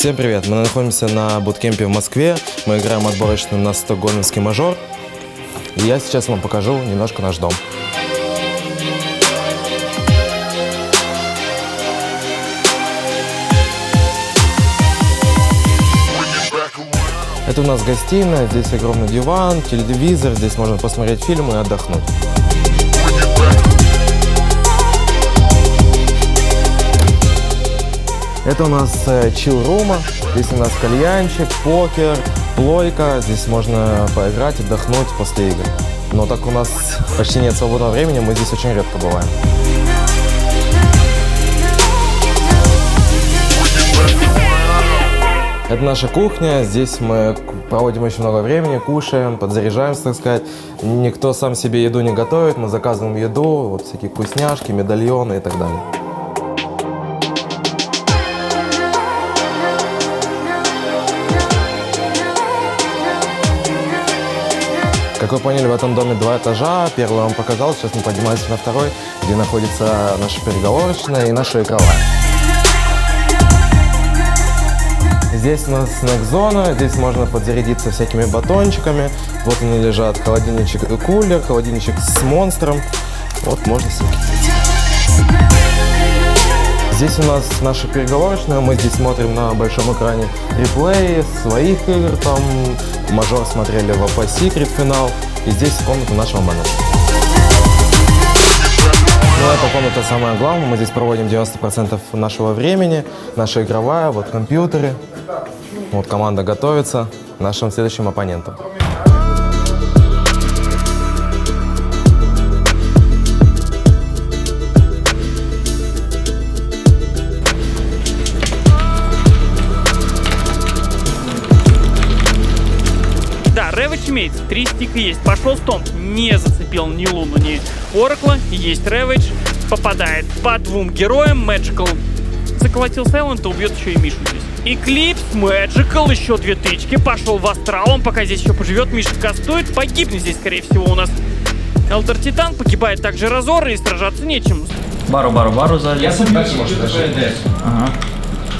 Всем привет! Мы находимся на буткемпе в Москве. Мы играем отборочно на стокгольмский мажор. И я сейчас вам покажу немножко наш дом. Это у нас гостиная, здесь огромный диван, телевизор, здесь можно посмотреть фильмы и отдохнуть. Это у нас чил-рума, здесь у нас кальянчик, покер, плойка, здесь можно поиграть, отдохнуть после игр. Но так у нас почти нет свободного времени, мы здесь очень редко бываем. Это наша кухня, здесь мы проводим очень много времени, кушаем, подзаряжаемся, так сказать. Никто сам себе еду не готовит, мы заказываем еду, вот всякие вкусняшки, медальоны и так далее. Как вы поняли, в этом доме 2 этажа. Первый я вам показал, сейчас мы поднимаемся на второй, где находится наша переговорочная и наша игровая. Здесь у нас снэк-зона, здесь можно подзарядиться всякими батончиками. Вот они лежат, холодильничек и кулер, холодильничек с монстром. Вот можно съесть. Здесь у нас наша переговорочная, мы здесь смотрим на большом экране реплеи своих игр, там мажор смотрели в AP Secret финал, и здесь комната нашего менеджера. Ну, эта комната самая главная, мы здесь проводим 90% нашего времени, наша игровая, вот компьютеры, вот команда готовится к нашим следующим оппонентам. Рэвидж имеется, 3 стика есть. Пошел стомп, не зацепил ни Луну, ни Оракла. Есть Рэвидж, попадает по 2 героям. Мэджикл заколотил Сайлента, убьет еще и Мишу здесь. Эклипс, Мэджикл, еще 2 тычки. Пошел в астрал, он пока здесь еще поживет. Миша кастует, погибнет здесь, скорее всего, у нас Элдер Титан. Погибает также Разор, и сражаться нечем. Бару сзади. Я сам дальше, может, даже. Ага.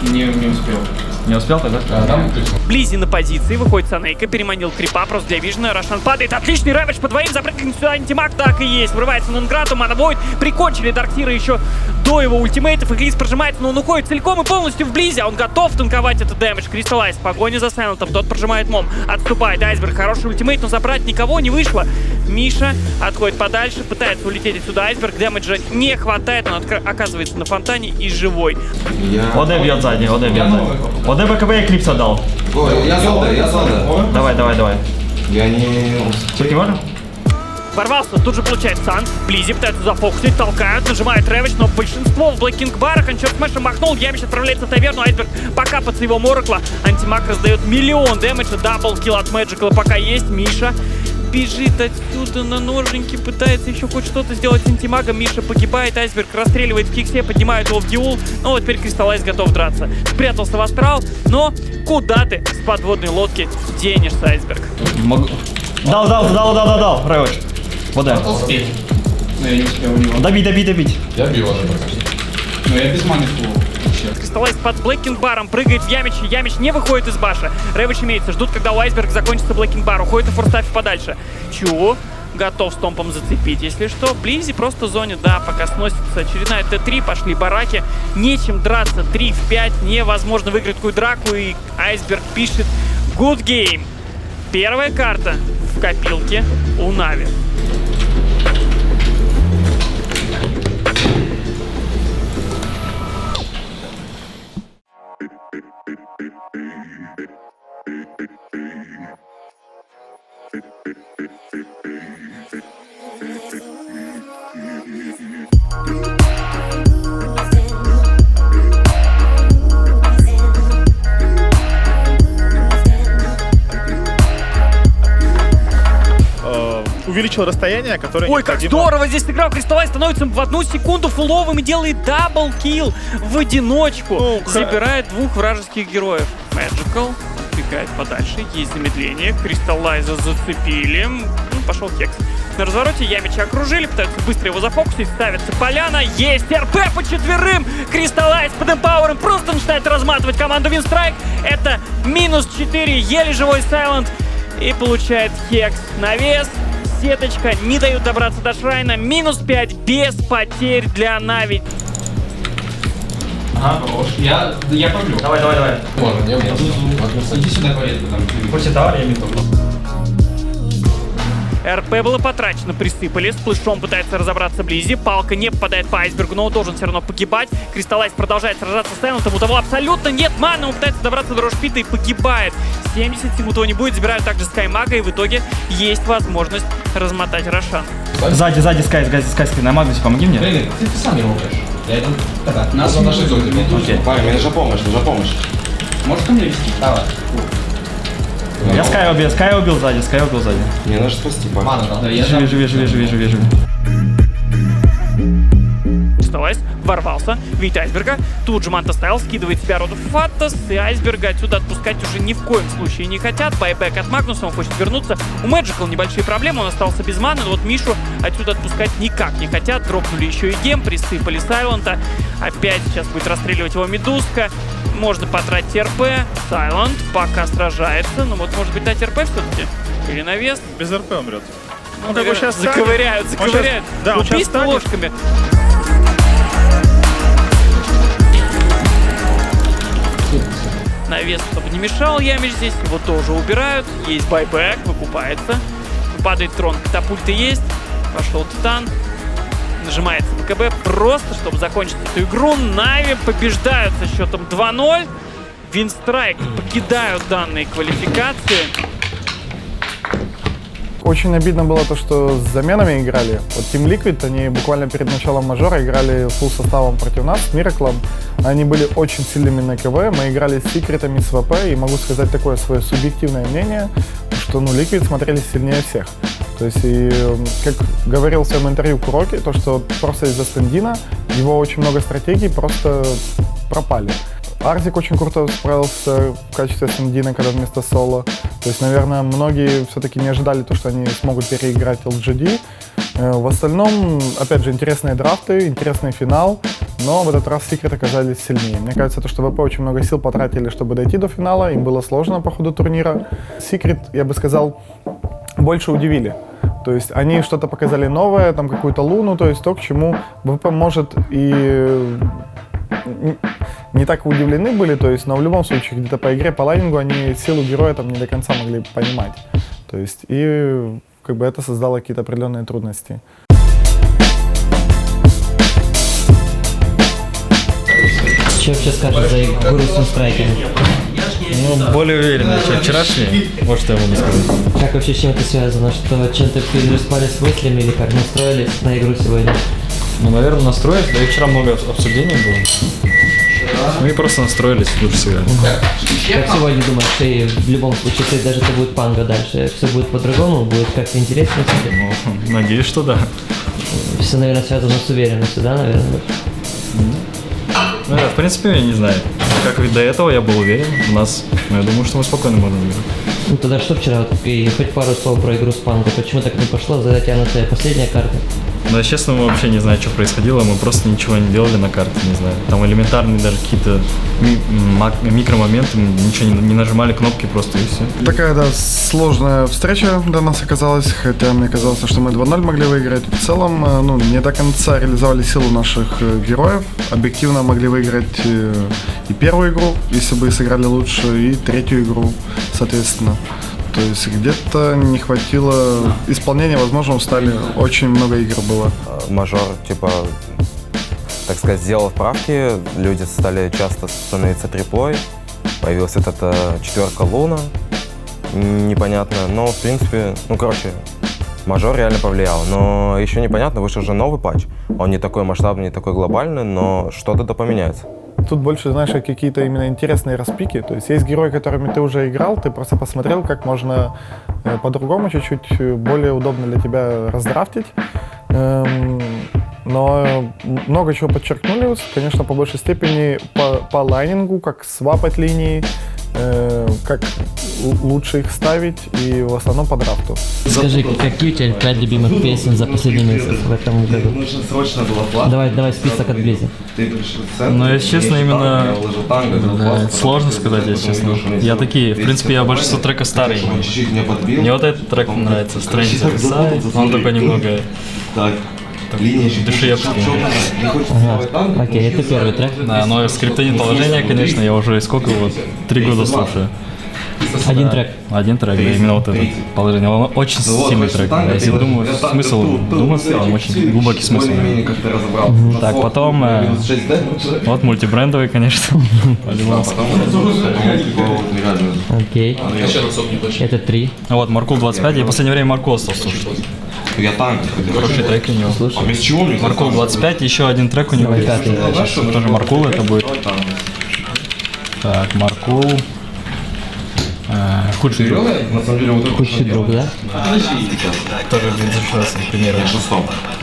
Не успел. Не успел тогда? Да, Близи на позиции, выходит Санейка, переманил крипа, просто для вижена. Рошан падает, отличный рэвидж по двоим, запрыгнет сюда антимаг, так и есть. Врывается на Нграту, Манавойд, прикончили Дарксира еще до его ультимейтов. Эглис прожимается, но он уходит целиком и полностью в Близи, а он готов танковать этот дэмэдж. Кристаллайз в погоне за Сайлентом, тот прожимает мом, отступает Айсберг, хороший ультимейт, но забрать никого не вышло. Миша отходит подальше, пытается улететь отсюда, Айсберг, дэмэджа не хватает, он оказывается на фонтане и живой. ОД бьет сзади, ОД бьет сзади. ОД БКБ Эклипс отдал. Ой, я золото. Давай. Я не... Все-таки можем? Ворвался, тут же получает сан. Близи пытаются зафокусить, толкают, нажимает Рэвидж, но большинство в Black King барах. Анчер смешем махнул, Ямич отправляется в таверну, Айсберг покапаться его Оракла. Антимаг раздает 1 миллион дэмэджа, даблкилл от Мэджикла пока есть. Миша бежит отсюда на ноженьки, пытается еще хоть что-то сделать с антимагом. Миша погибает, Айсберг расстреливает в киксе, поднимает его в дьюл. Ну вот теперь Кристаллайз готов драться. Спрятался в астрал, но куда ты с подводной лодки денешься, Айсберг? Дал, Рэвидж. ОД. Успеть. Но я не успел у него. Добить. Я бил уже пока. Но я без маны фул. Кристаллайз под Блэкинг баром прыгает в Ямич, Ямич не выходит из баша. Рэвидж имеется, ждут, когда у Айсберг закончится Блэкинг бар, уходит на форстафе подальше. Чу готов стомпом зацепить, если что. Близи просто зонит, да, пока сносится очередная Т3, пошли бараки. Нечем драться, 3 в 5, невозможно выиграть такую драку, и Айсберг пишет good game. Первая карта в копилке у Нави. Увеличил расстояние, которое... Ой, как здорово здесь сыграл Кристаллайз, становится в 1 секунду фуловым и делает даблкилл в одиночку. Забирает 2 вражеских героев. Magical убегает подальше. Есть замедление. Кристаллайза зацепили. Пошел Хекс. На развороте Ямича окружили, пытаются быстро его зафокусить, ставится поляна, есть РП по четверым, Кристаллайз под эмпауэром просто начинает разматывать команду Винстрайк, это -4, еле живой Сайлент, и получает Хекс навес, сеточка, не дают добраться до Шрайна, -5 без потерь для Нави. Ага, хорош. Я пробью. Давай. Можно, не умею. Иди сюда, порядку там. После того я мету. РП было потрачено, присыпали. С плышом пытается разобраться Близи. Палка не попадает по айсбергу, но он должен все равно погибать. Кристаллайз продолжает сражаться с Сайлентом. У того абсолютно нет маны. Он пытается добраться до Рошпита и погибает. 70 секунд его не будет. Забирают также Скаймага. И в итоге есть возможность размотать Рошан. Сзади Скай, на Магнусе, помоги мне. Блин, ты сам его убьешь. Я иду. Нас на нашей зоне. Окей. Парень, мне нужна помощь. Можешь ко мне вести? Давай. Я Скай убил сзади. Мне нужно спасти, парень. Ладно, да, я Вижу. Кристаллайз ворвался, видит айсберга. Тут же Манта Стайл скидывает себя роду Фаттас. И айсберга отсюда отпускать уже ни в коем случае не хотят. Байбек от Магнуса, он хочет вернуться. У Мэджикал небольшие проблемы, он остался без маны. Но вот Мишу отсюда отпускать никак не хотят. Дропнули еще и гем, присыпали Сайлента. Опять сейчас будет расстреливать его Медузка. Можно потратить РП. Сайлент пока сражается. Ну вот, может быть, дать РП все-таки? Или навес? Без РП умрет. Ну, как бы сейчас заковыряют. Да, он сейчас Убийство станет. ложками. Навес, чтобы не мешал Ямич здесь, его тоже убирают. Есть байбек, выкупается. Падает трон, катапульты есть. Пошел Титан. Нажимается БКБ просто, чтобы закончить эту игру. Нави побеждают со счетом 2-0. Винстрайк покидают данные квалификации. Очень обидно было то, что с заменами играли. Вот Team Liquid, они буквально перед началом мажора играли фулл составом против нас, с Miracle. Они были очень сильными на КВ, мы играли с секретами, с ВП, и могу сказать такое свое субъективное мнение, что Liquid смотрелись сильнее всех. То есть, и, как говорил в своем интервью Куроки, то, что просто из-за стендина его очень много стратегий просто пропали. Арзик очень круто справился в качестве стендина, когда вместо соло. То есть, наверное, многие все-таки не ожидали то, что они смогут переиграть LGD. В остальном, опять же, интересные драфты, интересный финал, но в этот раз Secret оказались сильнее. Мне кажется, то, что ВП очень много сил потратили, чтобы дойти до финала, им было сложно по ходу турнира. Secret, я бы сказал, больше удивили. То есть они что-то показали новое, там какую-то луну, то есть то, к чему ВП может и не так удивлены были, то есть, но в любом случае где-то по игре, по лайнингу они силу героя там не до конца могли понимать. То есть и как бы это создало какие-то определенные трудности. Что вообще скажешь за игру с Винстрайками? Ну, более уверенно, чем вчерашний. Вот что я могу сказать. Как вообще с чем это связано? Что чем-то переспали с мыслями или как настроились на игру сегодня? Ну, наверное, настроились. Да и вчера много обсуждений было. Ну и просто настроились, лучше сыграли. Как сегодня думаешь, ты в любом случае, если даже это будет панго дальше, все будет по-другому, будет как-то интереснее тебе? Ну, надеюсь, что да. Все, наверное, связано с уверенностью, да, наверное? Ну, да, в принципе, я не знаю. Как и до этого я был уверен в нас. Но я думаю, что мы спокойно можем играть. Ну тогда что вчера, вот, и хоть пару слов про игру с панго, почему так не пошло, затянутая последняя карта? Да, честно, мы вообще не знаем, что происходило, мы просто ничего не делали на карте, не знаю. Там элементарные даже какие-то микромоменты, ничего не нажимали кнопки просто и все. Такая, да, сложная встреча для нас оказалась, хотя мне казалось, что мы 2-0 могли выиграть. В целом, ну, не до конца реализовали силу наших героев. Объективно могли выиграть и первую игру, если бы сыграли лучше, и третью игру, соответственно. То есть где-то не хватило исполнения, возможно, устали. Очень много игр было. Мажор, типа, так сказать, сделал правки, люди стали часто становиться триплой, появилась вот эта четверка Луна, непонятно, но, в принципе, ну, короче, мажор реально повлиял, но еще непонятно, вышел уже новый патч, он не такой масштабный, не такой глобальный, но что-то поменяется. Тут больше, знаешь, какие-то именно интересные распики. То есть есть герои, которыми ты уже играл, ты просто посмотрел, как можно по-другому, чуть-чуть более удобно для тебя раздрафтить. Но много чего подчеркнули, конечно, по большей степени по лайнингу, как свапать линии как лучше их ставить, и в основном по драфту. Скажи, какие у тебя 5 любимых песен за последний месяц в этом году? Давай список от Близи. Ну, если честно, именно сложно сказать, если честно. Я такие, в принципе, я большинство трека старый. Мне вот этот трек нравится, Stranger Side, он такой немного душевный. Ага. Окей, это первый трек. Да, но скриптонит положение, конечно, я уже сколько вот 3 года слушаю. Один трек. Один трек, да, именно вот это положение. Он очень сильный трек. Если думаю, смысл думать, там очень глубокий смысл. Так, потом вот мультибрендовый, конечно. По-любому. Окей. Это 3. Вот, Маркул 25, я в последнее время Маркул стал слушать. Я танк. Хороший трек у него. А без чего мне? Маркул 25, еще один трек у него есть. Сейчас тоже Маркул это будет. Так, Маркул. Худший друг. На самом деле вот это Худший друг, да? Тоже без примера.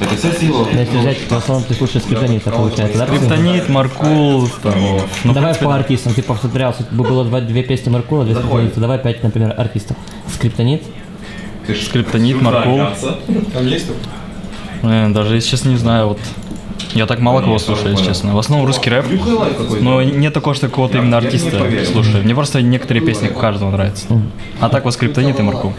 Это вся сила. Но если взять, в основном ты слушаешь скриптонита, получается, да? Скриптонит, Маркул, там. Ну, Давай по артистам, ты повторял, было 2 песни Маркула, 2 скриптонита, давай 5, например, артистов. Скриптонит. Скриптонит, Маркул. Там есть? Даже, если честно, не знаю, вот. Я так мало кого слушаю, если честно. В основном русский рэп, но нет такого, что какого-то именно артиста слушаю. Мне просто некоторые песни каждому нравятся. А так вот скриптонит и Маркул.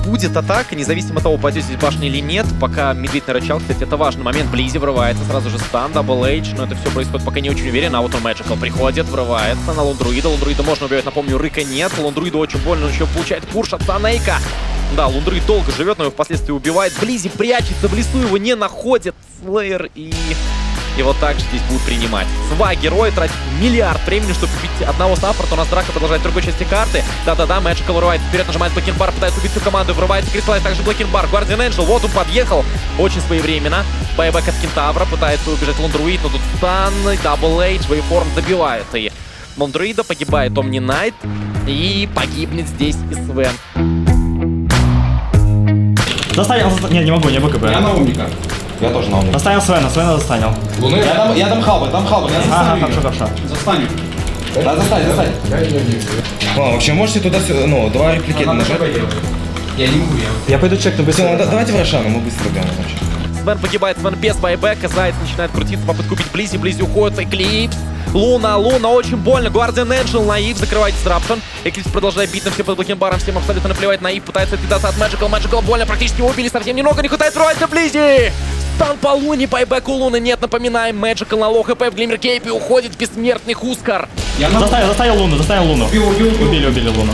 Будет атака, независимо от того, пойдет здесь башня или нет. Пока медведь на рычаг, кстати, это важный момент. Близи врывается, сразу же стан, Double H, но это все происходит пока не очень уверенно. А вот он Magical приходит, врывается на Лундруида. Лундруида можно убивать, напомню, Рыка нет. Лундруиду очень больно, он еще получает пуш от Санейка. Да, Лундруид долго живет, но его впоследствии убивает. Близи прячется в лесу, его не находит Слеер и... вот так же здесь будут принимать. Два героя тратят миллиард времени, чтобы убить одного саппорта. У нас драка продолжает в другой части карты. Да-да-да, Magical вырывается вперед, нажимает Блэкинг Бар, пытается убить всю команду, вырывается Кристалл, также Блэкинг Бар. Guardian Angel, вот он подъехал. Очень своевременно. Байбэк от Кентавра, пытается убежать Лундруид, но тут стан, Double H, Вейформ добивает. И Лундруида погибает Омни Найт. И погибнет здесь и Свен. Застанил, не могу, не БКБ. Я на умника. Я тоже на умнике. Застанил Свена застанил. Луны? Я дам халбы, Ага, хорошо. Застанем. Да, застань. Вообще можете туда, ну, 2 репликета нажать? Я не могу, Я пойду чекну быстрее. Давайте в Рошану, мы быстро бьем, значит. Свен погибает, Свен без байбека, Заяц начинает крутиться, попытку убить Близи, Близи уходит, Эклипс. Луна очень больно, Guardian Angel, Наив закрывает Disruption. Эклипс продолжает бить на все под Блэкинбаром, всем абсолютно наплевать, Наив пытается отвидаться от Magical больно, практически убили, совсем немного, не хватает, врывается Близи! Стан по Луне, байбек у Луны нет, напоминаем, Magical на лоу хп в Глиммер Кейпе уходит бессмертный Хускар. Заставил Луну. Убили Луну.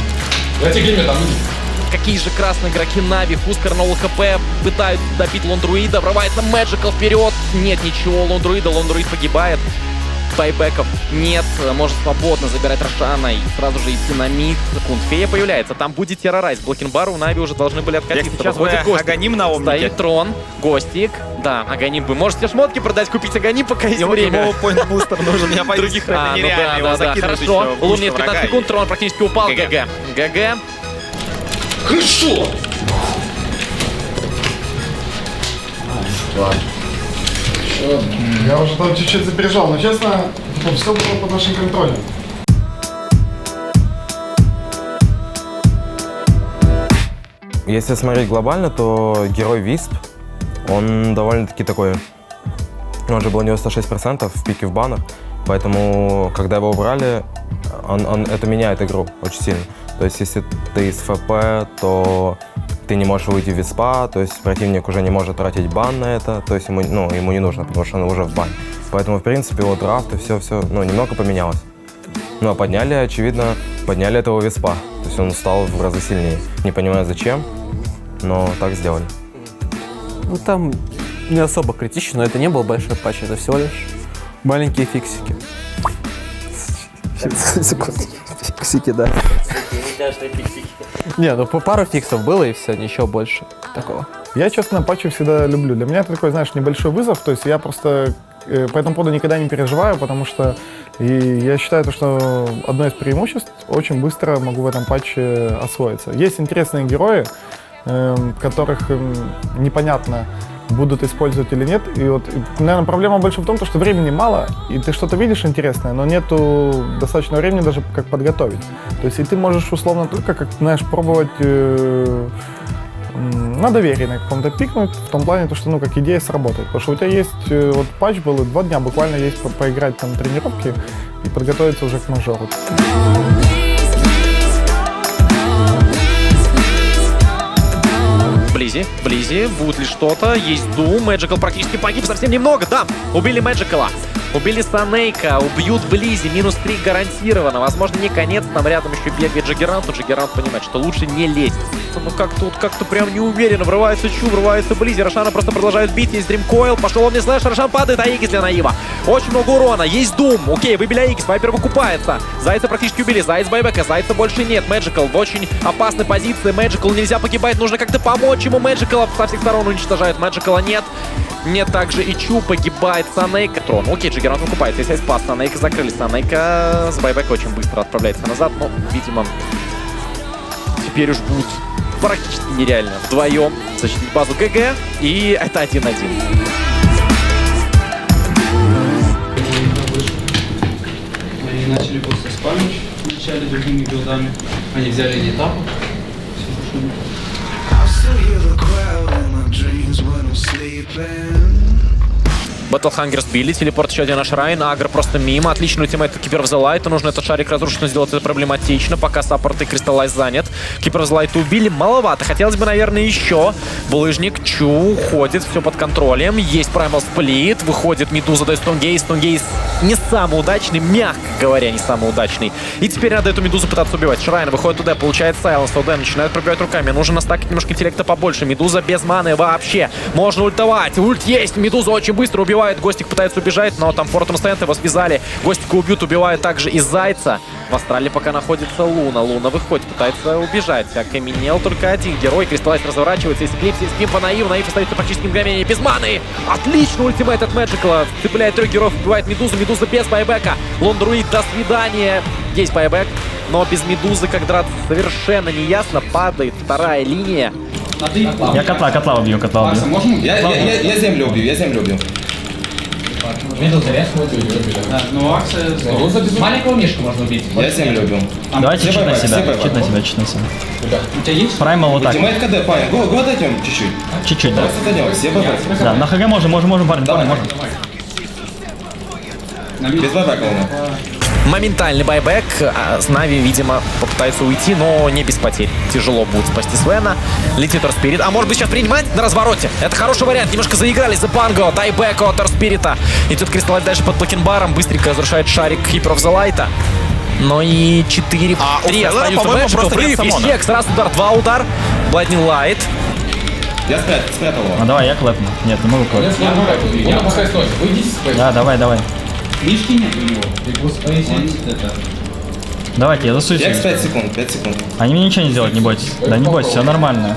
Я тебе геймер там. Какие же красные игроки Нави, Хускар на ЛХП пытаются добить Лондруида, врывается Magical вперед, нет ничего, Лондруид погибает. Байбеков нет, может свободно забирать Рошана и сразу же идти на мид. Кунфея появляется, там будет террорайз. Блэкинбар у Нави уже должны были откатиться. Сейчас выходит Гостик. Аганим на умнике. Стоит Трон, Гостик. Да, Аганим вы можете шмотки продать, купить Аганим, пока есть время. Ему поинт-бустер нужен, я боюсь, Других, это нереально, его закидывают еще хорошо. в Лун лучшего нет 15 врага. секунд, Трон практически упал. ГГ. Хорошо! Я уже там чуть-чуть запереживал, но честно, все было под нашим контролем. Если смотреть глобально, то герой Висп, он довольно-таки такой, он же был 96% в пике в банах, поэтому, когда его убрали, это меняет игру очень сильно. То есть, если ты из ФП, то ты не можешь выйти в Виспа, то есть противник уже не может тратить бан на это, то есть ему не нужно, потому что он уже в бане. Поэтому, в принципе, его драфт и все, немного поменялось. Ну, а подняли этого Виспа, то есть он стал в разы сильнее. Не понимаю, зачем, но так сделали. Ну, там не особо критично, но это не был большой патч, это всего лишь маленькие фиксики. Фиксики, да. Не, ну по пару фиксов было и все, ничего больше такого. Я, честно, патчи всегда люблю. Для меня это такой, знаешь, небольшой вызов. То есть я просто по этому поводу никогда не переживаю, потому что я считаю, что одно из преимуществ, очень быстро могу в этом патче освоиться. Есть интересные герои, которых непонятно, будут использовать или нет. И вот, наверное, проблема больше в том, что времени мало, и ты что-то видишь интересное, но нету достаточно времени даже как подготовить. То есть и ты можешь условно только, как знаешь, пробовать на доверие на каком-то пикнуть, в том плане, что, ну, как идея сработает. Потому что у тебя есть, вот патч был, 2 дня буквально есть поиграть там тренировки и подготовиться уже к мажору. Близи, будет ли что-то? Есть Doom, Magical практически погиб, совсем немного, да, убили Magical'а, убили Санейка, убьют Близи, -3 гарантированно, возможно, не конец, там рядом еще бегает Джаггернаут, но Джаггернаут понимает, что лучше не лезть. Ну как-то прям неуверенно, врывается Чу, врывается Близи, Рошана просто продолжает бить, есть Дримкоил, пошел он не слэш, Рошан падает, Аигис для Наива, очень много урона, есть Doom, окей, выбили Аигис, Вайпер выкупается, Зайца практически убили, Заяц байбека, Зайца больше нет, Magical в очень опасной позиции, Magical нельзя погибать, нужно как-то помочь ему, Magical со всех сторон уничтожает, Magical'а нет. Нет, также и Чу погибает, Санейка. Трон. Окей, Джаггернаут выкупается, если спас. Санейка закрыли. Санейка с байбека очень быстро отправляется назад, но, видимо, теперь уж будет практически нереально вдвоем защитить базу ГГ, и это 1-1. Они начали просто спамить вначале другими билдами. Они взяли этапы. Battlehunger сбили, телепорт еще один на Шрайн, Агр просто мимо, отличный ультимейт от Keeper of the Light, нужно этот шарик разрушить, но сделать это проблематично, пока саппорт и Crystallize занят. Keeper of the Light убили, маловато, хотелось бы, наверное, еще. Булыжник, Чу уходит, все под контролем, есть Primal Split, выходит Медуза, дает Стонгейз, Стонгейз не самый удачный, мягко говоря, не самый удачный. И теперь надо эту Медузу пытаться убивать. Шрайн выходит туда, получает Сайленс, ОД начинает пробивать руками, нужно настакать немножко интеллекта побольше, Медуза без маны вообще, можно ультовать, ульт есть, Медуза очень быстро убивает. Гостик пытается убежать, но там Фортум Стенд его связали. Гостика убьют, убивают также и Зайца. В Астрале пока находится Луна. Луна выходит, пытается убежать. Окаменел только один герой. Кристаллайз разворачивается. Есть Клипс, есть Пимпа, Наив. Наив остается практически мгновение без маны. Отличный ультимейт от Magical'а. Цепляет 3 героев, убивает Медузу. Медуза без байбека. Лондруид, до свидания. Есть байбек, но без Медузы как драться совершенно не ясно. Падает вторая линия. Я котла убью, Я землю убью. Медуза, да, ну Акса... Маленького мишку можно убить. Я землю убил. Давайте чит на себя. У тебя есть? Праймал вот так. Ультимейт КД, парень. Го дойдем чуть-чуть. Чуть-чуть, да. Просто дойдем, все байбек. Да, на ХГ можем, парень, можно. Без байбека у нас. Моментальный байбек. Нави, видимо, попытается уйти, но не без потерь. Тяжело будет спасти Свена. Летит Торспирит. А может быть сейчас принимать на развороте? Это хороший вариант. Немножко заигрались за Панго. Тайбэк от Торспирита. Идет Crystallize дальше под Блокенбаром. Быстренько разрушает шарик Keeper of the Light. Но и 4 в 3 остаются Magical. Прыв, есть раз удар, 2 удар. Blinding Light. Я спрятал его. А давай, я клэпну. Нет, не могу клэпнуть. Он пускай стоит. Выйдите с Да, давай. Мишки нет у него. Ты просто пояснить это. Давайте, я засуюсь. Я 5 секунд. Они мне ничего не сделают, не бойтесь. Да не бойтесь, все нормально.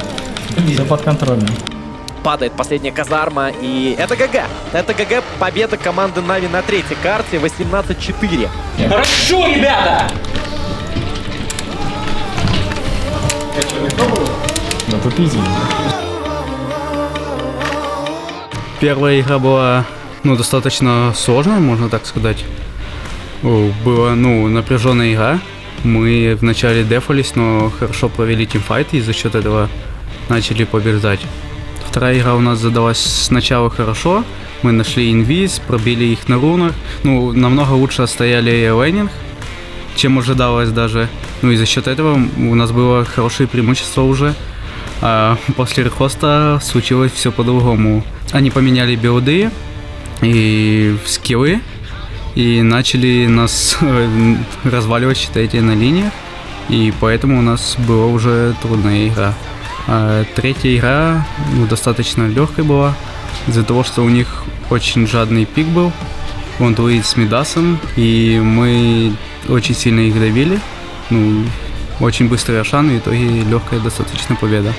Все под контролем. Падает последняя казарма, и это ГГ. Это ГГ, победа команды Нави на 3-й карте, 18-4. Хорошо, ребята! Да попиздили. Первая игра была, достаточно сложная, можно так сказать. Была, напряженная игра. Мы вначале дефались, но хорошо провели тимфайт и за счет этого начали побеждать. Вторая игра у нас задалась сначала хорошо. Мы нашли инвиз, пробили их на рунах. Намного лучше отстояли лейнинг, чем ожидалось даже. И за счет этого у нас было хорошее преимущество уже. А после рехоста случилось все по-другому. Они поменяли билды и скиллы и начали нас разваливать, считайте, на линиях. И поэтому у нас была уже трудная игра. А третья игра достаточно легкой была, из-за того, что у них очень жадный пик был. Он дует с Мидасом, и мы очень сильно их давили. Очень быстрый Рошан, и в итоге легкая достаточно победа.